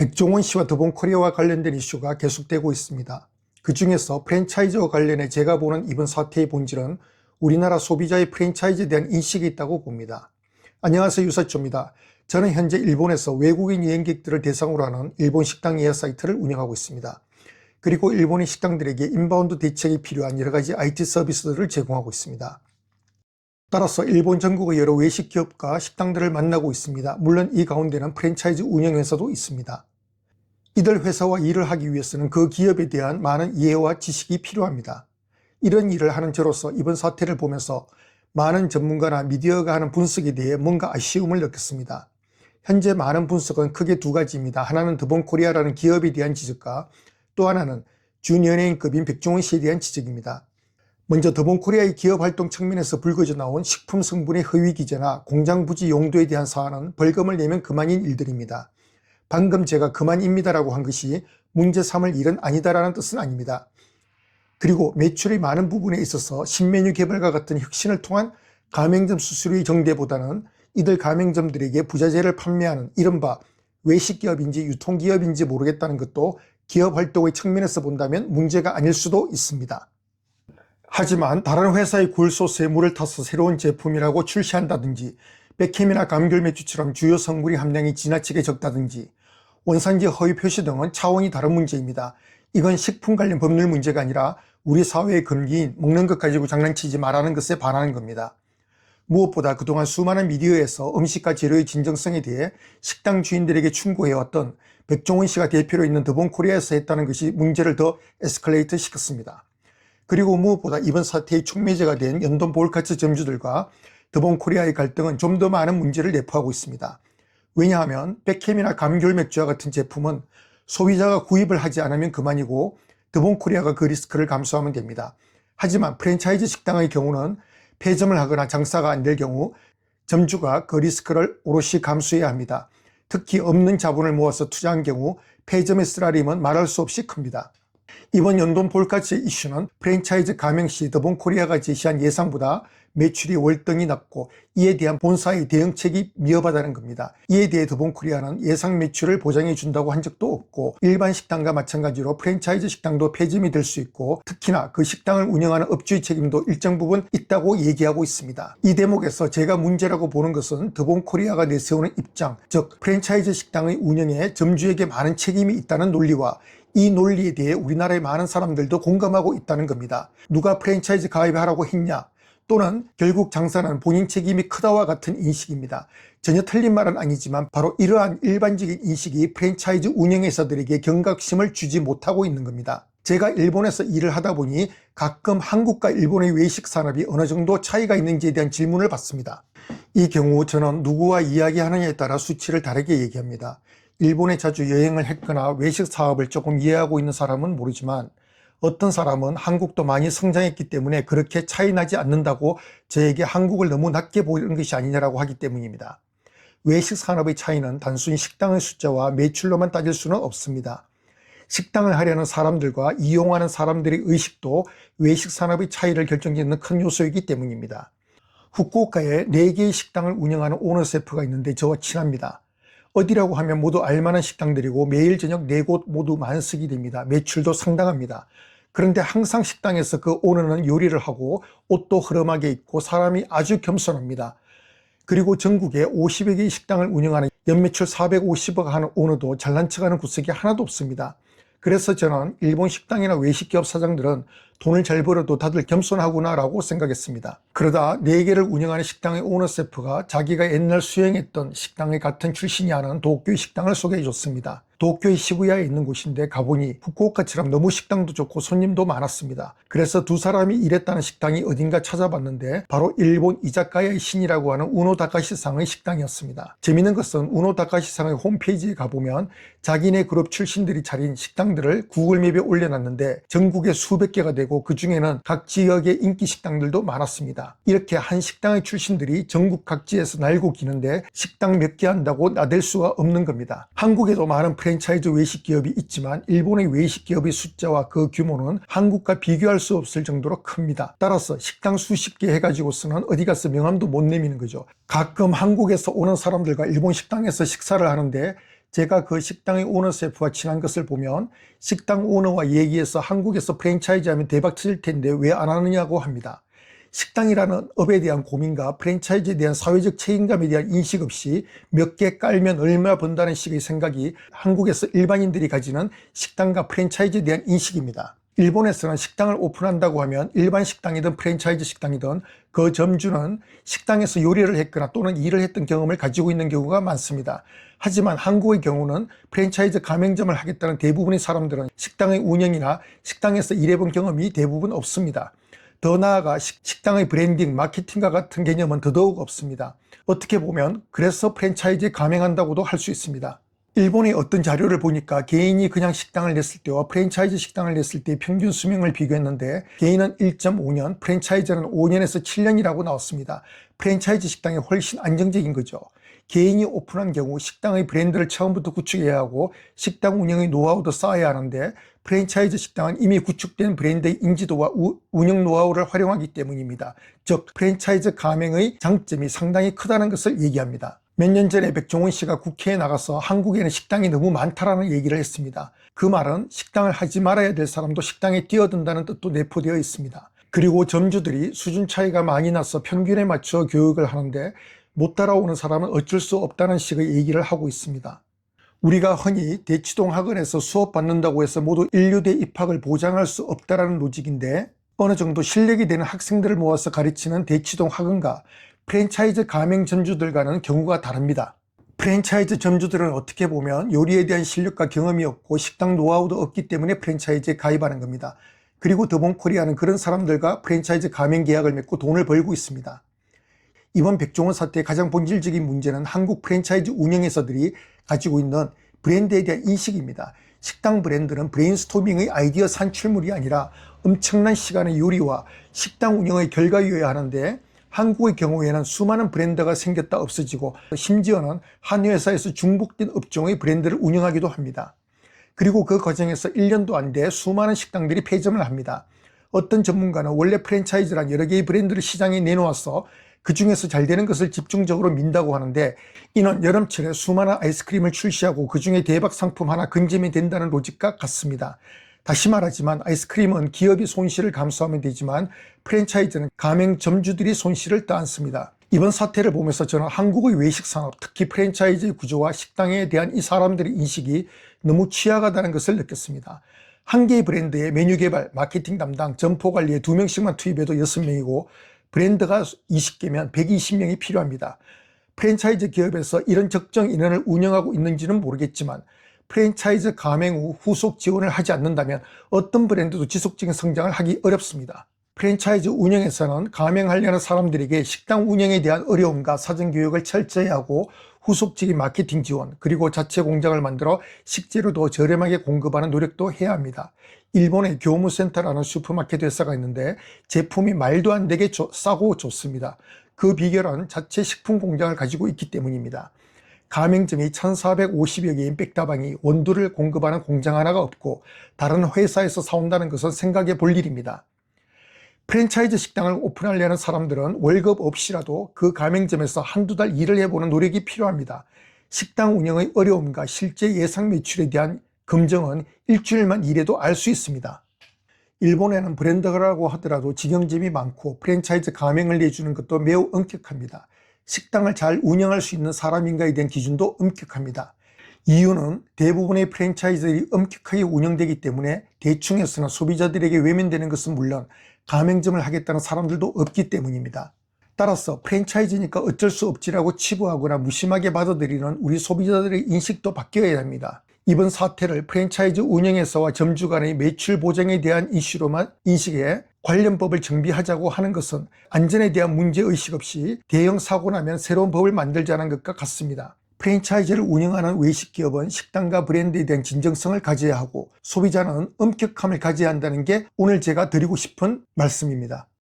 백종원 씨와 더본코리아와 관련된 이슈가 계속되고 있습니다. 그 중에서 프랜차이즈와 관련해 제가 보는 이번 사태의 본질은 우리나라 소비자의 프랜차이즈에 대한 인식이 있다고 봅니다. 안녕하세요, 유사초입니다. 저는 현재 일본에서 외국인 여행객들을 대상으로 하는 일본 식당 예약 사이트를 운영하고 있습니다. 그리고 일본인 식당들에게 인바운드 대책이 필요한 여러 가지 IT 서비스들을 제공하고 있습니다. 따라서 일본 전국의 여러 외식 기업과 식당들을 만나고 있습니다. 물론 이 가운데는 프랜차이즈 운영회사도 있습니다. 이들 회사와 일을 하기 위해서는 그 기업에 대한 많은 이해와 지식이 필요합니다. 이런 일을 하는 저로서 이번 사태를 보면서 많은 전문가나 미디어가 하는 분석에 대해 뭔가 아쉬움을 느꼈습니다. 현재 많은 분석은 크게 두 가지입니다. 하나는 더본코리아라는 기업에 대한 지적과 또 하나는 준연예인급인 백종원 씨에 대한 지적입니다. 먼저 더본코리아의 기업 활동 측면에서 불거져 나온 식품 성분의 허위 기재나 공장 부지 용도에 대한 사안은 벌금을 내면 그만인 일들입니다. 방금 제가 그만입니다라고 한 것이 문제 삼을 일은 아니다라는 뜻은 아닙니다. 그리고 매출의 많은 부분에 있어서 신메뉴 개발과 같은 혁신을 통한 가맹점 수수료의 정대보다는 이들 가맹점들에게 부자재를 판매하는 이른바 외식기업인지 유통기업인지 모르겠다는 것도 기업 활동의 측면에서 본다면 문제가 아닐 수도 있습니다. 하지만 다른 회사의 굴소스에 물을 타서 새로운 제품이라고 출시한다든지 백햄이나 감귤 맥주처럼 주요 성분의 함량이 지나치게 적다든지 원산지 허위 표시 등은 차원이 다른 문제입니다. 이건 식품 관련 법률 문제가 아니라 우리 사회의 금기인 먹는 것 가지고 장난치지 말라는 것에 반하는 겁니다. 무엇보다 그동안 수많은 미디어에서 음식과 재료의 진정성에 대해 식당 주인들에게 충고해왔던 백종원 씨가 대표로 있는 더본코리아에서 했다는 것이 문제를 더 에스컬레이트 시켰습니다. 그리고 무엇보다 이번 사태의 촉매제가 된 연돈 볼카츠 점주들과 더본코리아의 갈등은 좀 더 많은 문제를 내포하고 있습니다. 왜냐하면 백햄이나 감귤 맥주와 같은 제품은 소비자가 구입을 하지 않으면 그만이고 더본코리아가 그 리스크를 감수하면 됩니다. 하지만 프랜차이즈 식당의 경우는 폐점을 하거나 장사가 안 될 경우 점주가 그 리스크를 오롯이 감수해야 합니다. 특히 없는 자본을 모아서 투자한 경우 폐점의 쓰라림은 말할 수 없이 큽니다. 이번 연돈 볼카츠 이슈는 프랜차이즈 가맹 시 더본코리아가 제시한 예상보다 매출이 월등히 낮고 이에 대한 본사의 대응책이 미흡하다는 겁니다. 이에 대해 더본코리아는 예상 매출을 보장해 준다고 한 적도 없고 일반 식당과 마찬가지로 프랜차이즈 식당도 폐점이 될 수 있고 특히나 그 식당을 운영하는 업주의 책임도 일정 부분 있다고 얘기하고 있습니다. 이 대목에서 제가 문제라고 보는 것은 더본코리아가 내세우는 입장, 즉 프랜차이즈 식당의 운영에 점주에게 많은 책임이 있다는 논리와 이 논리에 대해 우리나라의 많은 사람들도 공감하고 있다는 겁니다. 누가 프랜차이즈 가입하라고 했냐? 또는 결국 장사는 본인 책임이 크다와 같은 인식입니다. 전혀 틀린 말은 아니지만 바로 이러한 일반적인 인식이 프랜차이즈 운영회사들에게 경각심을 주지 못하고 있는 겁니다. 제가 일본에서 일을 하다 보니 가끔 한국과 일본의 외식 산업이 어느 정도 차이가 있는지에 대한 질문을 받습니다. 이 경우 저는 누구와 이야기하느냐에 따라 수치를 다르게 얘기합니다. 일본에 자주 여행을 했거나 외식 사업을 조금 이해하고 있는 사람은 모르지만 어떤 사람은 한국도 많이 성장했기 때문에 그렇게 차이 나지 않는다고 저에게 한국을 너무 낮게 보이는 것이 아니냐라고 하기 때문입니다. 외식 산업의 차이는 단순히 식당의 숫자와 매출로만 따질 수는 없습니다. 식당을 하려는 사람들과 이용하는 사람들의 의식도 외식 산업의 차이를 결정짓는 큰 요소이기 때문입니다. 후쿠오카에 4개의 식당을 운영하는 오너 셰프가 있는데 저와 친합니다. 어디라고 하면 모두 알만한 식당들이고 매일 저녁 4곳 모두 만석이 됩니다. 매출도 상당합니다. 그런데 항상 식당에서 그 오너는 요리를 하고 옷도 흐름하게 입고 사람이 아주 겸손합니다. 그리고 전국에 50여 개의 식당을 운영하는 연매출 450억 하는 오너도 잘난 척하는 구석이 하나도 없습니다. 그래서 저는 일본 식당이나 외식기업 사장들은 돈을 잘 벌어도 다들 겸손하구나 라고 생각했습니다. 그러다 4개를 운영하는 식당의 오너 셰프가 자기가 옛날 수행했던 식당의 같은 출신이 하는 도쿄의 식당을 소개해 줬습니다. 도쿄의 시부야에 있는 곳인데 가보니 후쿠오카처럼 너무 식당도 좋고 손님도 많았습니다. 그래서 두 사람이 일했다는 식당이 어딘가 찾아봤는데 바로 일본 이자카야의 신이라고 하는 우노 다카시상의 식당이었습니다. 재미있는 것은 우노 다카시상의 홈페이지에 가보면 자기네 그룹 출신들이 차린 식당들을 구글맵에 올려놨는데 전국에 수백 개가 되고 그 중에는 각 지역의 인기 식당들도 많았습니다. 이렇게 한 식당의 출신들이 전국 각지에서 날고 기는데 식당 몇 개 한다고 나댈 수가 없는 겁니다. 한국에도 많은 프랜차이즈 외식기업이 있지만 일본의 외식기업의 숫자와 그 규모는 한국과 비교할 수 없을 정도로 큽니다. 따라서 식당 수십 개 해가지고서는 어디 가서 명함도 못 내미는 거죠. 가끔 한국에서 오는 사람들과 일본 식당에서 식사를 하는데 제가 그 식당의 오너 셰프와 친한 것을 보면 식당 오너와 얘기해서 한국에서 프랜차이즈 하면 대박 터질 텐데 왜 안 하느냐고 합니다. 식당이라는 업에 대한 고민과 프랜차이즈에 대한 사회적 책임감에 대한 인식 없이 몇 개 깔면 얼마 번다는 식의 생각이 한국에서 일반인들이 가지는 식당과 프랜차이즈에 대한 인식입니다. 일본에서는 식당을 오픈한다고 하면 일반 식당이든 프랜차이즈 식당이든 그 점주는 식당에서 요리를 했거나 또는 일을 했던 경험을 가지고 있는 경우가 많습니다. 하지만 한국의 경우는 프랜차이즈 가맹점을 하겠다는 대부분의 사람들은 식당의 운영이나 식당에서 일해본 경험이 대부분 없습니다. 더 나아가 식당의 브랜딩, 마케팅과 같은 개념은 더더욱 없습니다. 어떻게 보면 그래서 프랜차이즈에 가맹한다고도 할 수 있습니다. 일본의 어떤 자료를 보니까 개인이 그냥 식당을 냈을 때와 프랜차이즈 식당을 냈을 때 평균 수명을 비교했는데 개인은 1.5년, 프랜차이즈는 5년에서 7년이라고 나왔습니다. 프랜차이즈 식당이 훨씬 안정적인 거죠. 개인이 오픈한 경우 식당의 브랜드를 처음부터 구축해야 하고 식당 운영의 노하우도 쌓아야 하는데 프랜차이즈 식당은 이미 구축된 브랜드의 인지도와 운영 노하우를 활용하기 때문입니다. 즉 프랜차이즈 가맹의 장점이 상당히 크다는 것을 얘기합니다. 몇 년 전에 백종원 씨가 국회에 나가서 한국에는 식당이 너무 많다라는 얘기를 했습니다. 그 말은 식당을 하지 말아야 될 사람도 식당에 뛰어든다는 뜻도 내포되어 있습니다. 그리고 점주들이 수준 차이가 많이 나서 평균에 맞춰 교육을 하는데 못 따라오는 사람은 어쩔 수 없다는 식의 얘기를 하고 있습니다. 우리가 흔히 대치동 학원에서 수업 받는다고 해서 모두 인류대 입학을 보장할 수 없다라는 로직인데 어느 정도 실력이 되는 학생들을 모아서 가르치는 대치동 학원과 프랜차이즈 가맹 점주들과는 경우가 다릅니다. 프랜차이즈 점주들은 어떻게 보면 요리에 대한 실력과 경험이 없고 식당 노하우도 없기 때문에 프랜차이즈에 가입하는 겁니다. 그리고 더본코리아는 그런 사람들과 프랜차이즈 가맹 계약을 맺고 돈을 벌고 있습니다. 이번 백종원 사태의 가장 본질적인 문제는 한국 프랜차이즈 운영회사들이 가지고 있는 브랜드에 대한 인식입니다. 식당 브랜드는 브레인스토밍의 아이디어 산출물이 아니라 엄청난 시간의 요리와 식당 운영의 결과이어야 하는데 한국의 경우에는 수많은 브랜드가 생겼다 없어지고 심지어는 한 회사에서 중복된 업종의 브랜드를 운영하기도 합니다. 그리고 그 과정에서 1년도 안 돼 수많은 식당들이 폐점을 합니다. 어떤 전문가는 원래 프랜차이즈란 여러 개의 브랜드를 시장에 내놓아서 그 중에서 잘 되는 것을 집중적으로 민다고 하는데 이는 여름철에 수많은 아이스크림을 출시하고 그 중에 대박 상품 하나 근점이 된다는 로직과 같습니다. 다시 말하지만 아이스크림은 기업이 손실을 감수하면 되지만 프랜차이즈는 가맹 점주들이 손실을 떠안습니다. 이번 사태를 보면서 저는 한국의 외식산업, 특히 프랜차이즈의 구조와 식당에 대한 이 사람들의 인식이 너무 취약하다는 것을 느꼈습니다. 한 개의 브랜드에 메뉴 개발, 마케팅 담당, 점포 관리에 2명씩만 투입해도 6명이고 브랜드가 20개면 120명이 필요합니다. 프랜차이즈 기업에서 이런 적정 인원을 운영하고 있는지는 모르겠지만 프랜차이즈 가맹 후 후속 지원을 하지 않는다면 어떤 브랜드도 지속적인 성장을 하기 어렵습니다. 프랜차이즈 운영에서는 가맹하려는 사람들에게 식당 운영에 대한 어려움과 사전 교육을 철저히 하고 후속적인 마케팅 지원 그리고 자체 공장을 만들어 식재료도 저렴하게 공급하는 노력도 해야 합니다. 일본의 교무센터라는 슈퍼마켓 회사가 있는데 제품이 말도 안 되게 싸고 좋습니다. 그 비결은 자체 식품 공장을 가지고 있기 때문입니다. 가맹점이 1,450여 개인 백다방이 원두를 공급하는 공장 하나가 없고 다른 회사에서 사온다는 것은 생각해 볼 일입니다. 프랜차이즈 식당을 오픈하려는 사람들은 월급 없이라도 그 가맹점에서 한두 달 일을 해보는 노력이 필요합니다. 식당 운영의 어려움과 실제 예상 매출에 대한 검증은 일주일만 일해도 알 수 있습니다. 일본에는 브랜드라고 하더라도 직영점이 많고 프랜차이즈 가맹을 내주는 것도 매우 엄격합니다. 식당을 잘 운영할 수 있는 사람인가에 대한 기준도 엄격합니다. 이유는 대부분의 프랜차이즈들이 엄격하게 운영되기 때문에 대충해서는 소비자들에게 외면되는 것은 물론 가맹점을 하겠다는 사람들도 없기 때문입니다. 따라서 프랜차이즈니까 어쩔 수 없지라고 치부하거나 무심하게 받아들이는 우리 소비자들의 인식도 바뀌어야 합니다. 이번 사태를 프랜차이즈 운영회사와 점주 간의 매출 보장에 대한 이슈로만 인식해 관련법을 정비하자고 하는 것은 안전에 대한 문제의식 없이 대형 사고 나면 새로운 법을 만들자는 것과 같습니다. 프랜차이즈를 운영하는 외식기업은 식당과 브랜드에 대한 진정성을 가져야 하고 소비자는 엄격함을 가져야 한다는 게 오늘 제가 드리고 싶은 말씀입니다.